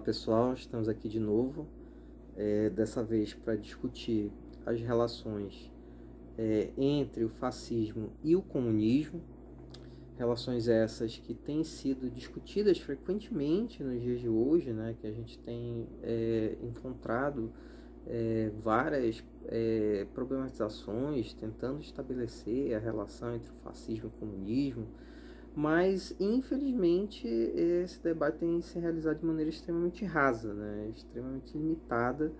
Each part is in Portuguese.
Olá pessoal, estamos aqui de novo, dessa vez para discutir as relações entre o fascismo e o comunismo, relações essas que têm sido discutidas frequentemente nos dias de hoje, né, que a gente tem encontrado várias problematizações tentando estabelecer a relação entre o fascismo e o comunismo, mas infelizmente esse debate tem se realizado de maneira extremamente rasa, né? Extremamente limitada,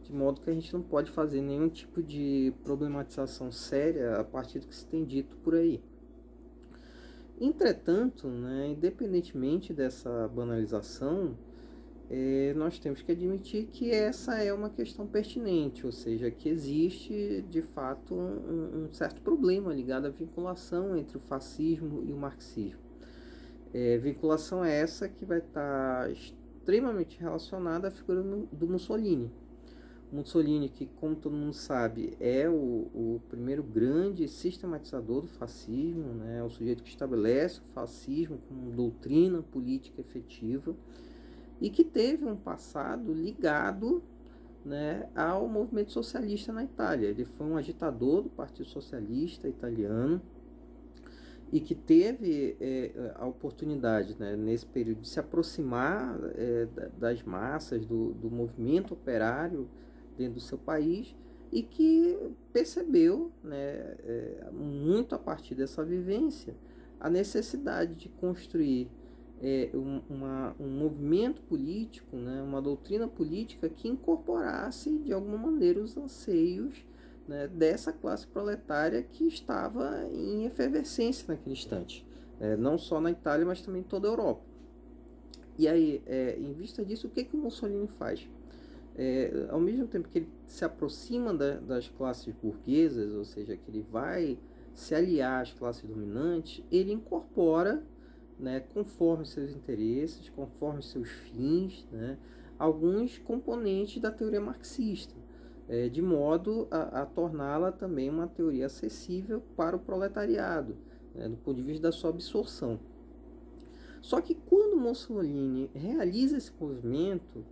de modo que a gente não pode fazer nenhum tipo de problematização séria a partir do que se tem dito por aí. Entretanto, né, independentemente dessa banalização, nós temos que admitir que essa é uma questão pertinente, ou seja, que existe de fato um certo problema ligado à vinculação entre o fascismo e o marxismo. Vinculação essa que vai estar extremamente relacionada à figura do Mussolini. Mussolini, que como todo mundo sabe, é o primeiro grande sistematizador do fascismo, né? É o sujeito que estabelece o fascismo como doutrina política efetiva, e que teve um passado ligado, né, ao movimento socialista na Itália. Ele foi um agitador do Partido Socialista Italiano e que teve a oportunidade, né, nesse período de se aproximar das massas, do movimento operário dentro do seu país, e que percebeu, né, muito a partir dessa vivência, a necessidade de construir um movimento político, né, uma doutrina política que incorporasse de alguma maneira os anseios, né, dessa classe proletária que estava em efervescência naquele instante, não só na Itália, mas também em toda a Europa. E aí, em vista disso, o que o Mussolini faz? Ao mesmo tempo que ele se aproxima das classes burguesas, ou seja, que ele vai se aliar às classes dominantes, ele incorpora, né, conforme seus interesses, conforme seus fins, né, alguns componentes da teoria marxista, de modo a torná-la também uma teoria acessível para o proletariado, né, do ponto de vista da sua absorção. Só que quando Mussolini realiza esse movimento,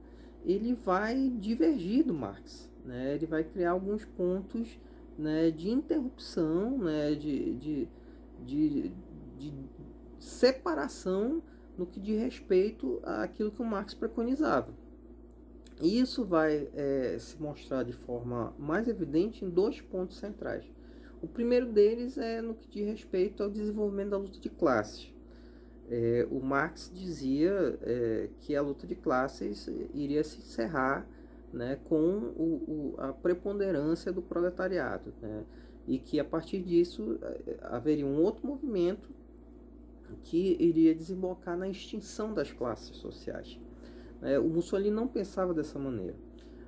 ele vai divergir do Marx, né, ele vai criar alguns pontos, né, de interrupção, né, de separação no que diz respeito àquilo que o Marx preconizava. E isso vai se mostrar de forma mais evidente em dois pontos centrais. O primeiro deles é no que diz respeito ao desenvolvimento da luta de classes. O Marx dizia que a luta de classes iria se encerrar, né, com a preponderância do proletariado, né, e que a partir disso haveria um outro movimento que iria desembocar na extinção das classes sociais. O Mussolini não pensava dessa maneira.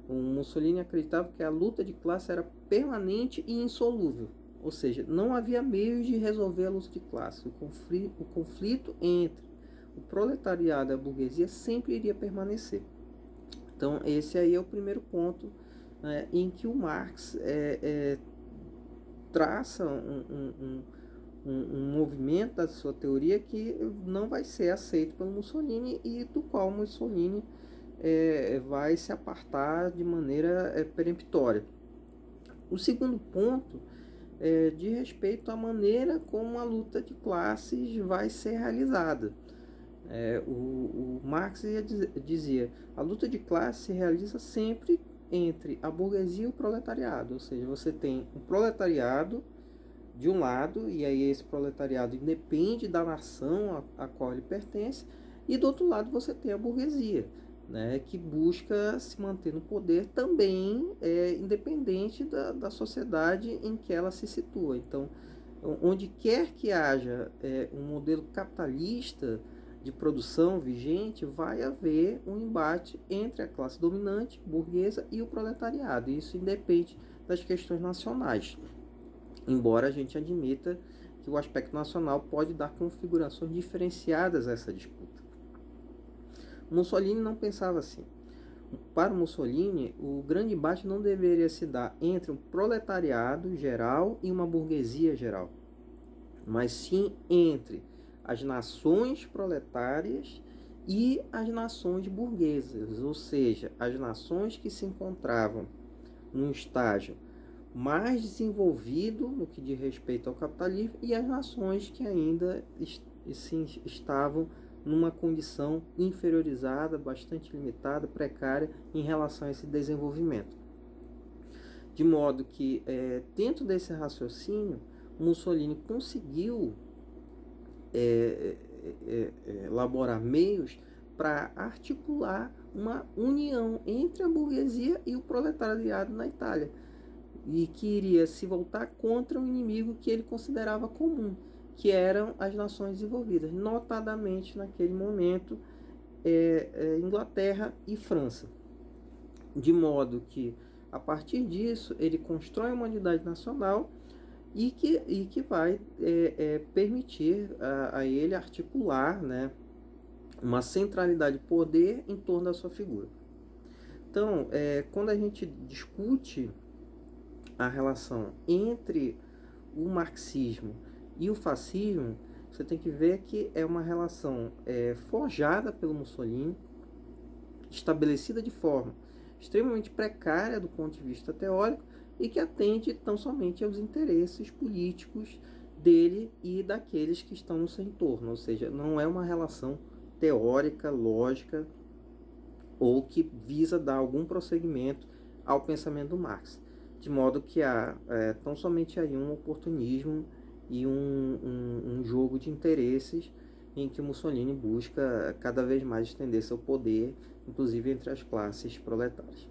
O Mussolini acreditava que a luta de classe era permanente e insolúvel, ou seja, não havia meios de resolver a luta de classe. O conflito entre o proletariado e a burguesia sempre iria permanecer. Então, esse aí é o primeiro ponto, né, em que o Marx traça um movimento da sua teoria que não vai ser aceito pelo Mussolini e do qual Mussolini vai se apartar de maneira peremptória. O segundo ponto diz respeito à maneira como a luta de classes vai ser realizada. O Marx dizia: a luta de classe se realiza sempre entre a burguesia e o proletariado, ou seja, você tem um proletariado de um lado, e aí esse proletariado independe da nação a qual ele pertence, e do outro lado você tem a burguesia, né, que busca se manter no poder também independente da sociedade em que ela se situa. Então, onde quer que haja um modelo capitalista de produção vigente, vai haver um embate entre a classe dominante, burguesa, e o proletariado. Isso independe das questões nacionais, embora a gente admita que o aspecto nacional pode dar configurações diferenciadas a essa disputa. Mussolini não pensava assim. Para Mussolini, o grande embate não deveria se dar entre um proletariado geral e uma burguesia geral, mas sim entre as nações proletárias e as nações burguesas, ou seja, as nações que se encontravam num estágio mais desenvolvido no que diz respeito ao capitalismo e as nações que ainda estavam numa condição inferiorizada, bastante limitada, precária em relação a esse desenvolvimento. De modo que, dentro desse raciocínio, Mussolini conseguiu elaborar meios para articular uma união entre a burguesia e o proletariado na Itália, e que iria se voltar contra um inimigo que ele considerava comum, que eram as nações desenvolvidas, notadamente naquele momento Inglaterra e França. De modo que, a partir disso, ele constrói uma unidade nacional e que vai permitir a ele articular, né, uma centralidade de poder em torno da sua figura. Então, quando a gente discute a relação entre o marxismo e o fascismo, você tem que ver que é uma relação forjada pelo Mussolini, estabelecida de forma extremamente precária do ponto de vista teórico e que atende tão somente aos interesses políticos dele e daqueles que estão no seu entorno, ou seja, não é uma relação teórica, lógica ou que visa dar algum prosseguimento ao pensamento do Marx, de modo que há tão somente aí um oportunismo e um jogo de interesses em que Mussolini busca cada vez mais estender seu poder, inclusive entre as classes proletárias.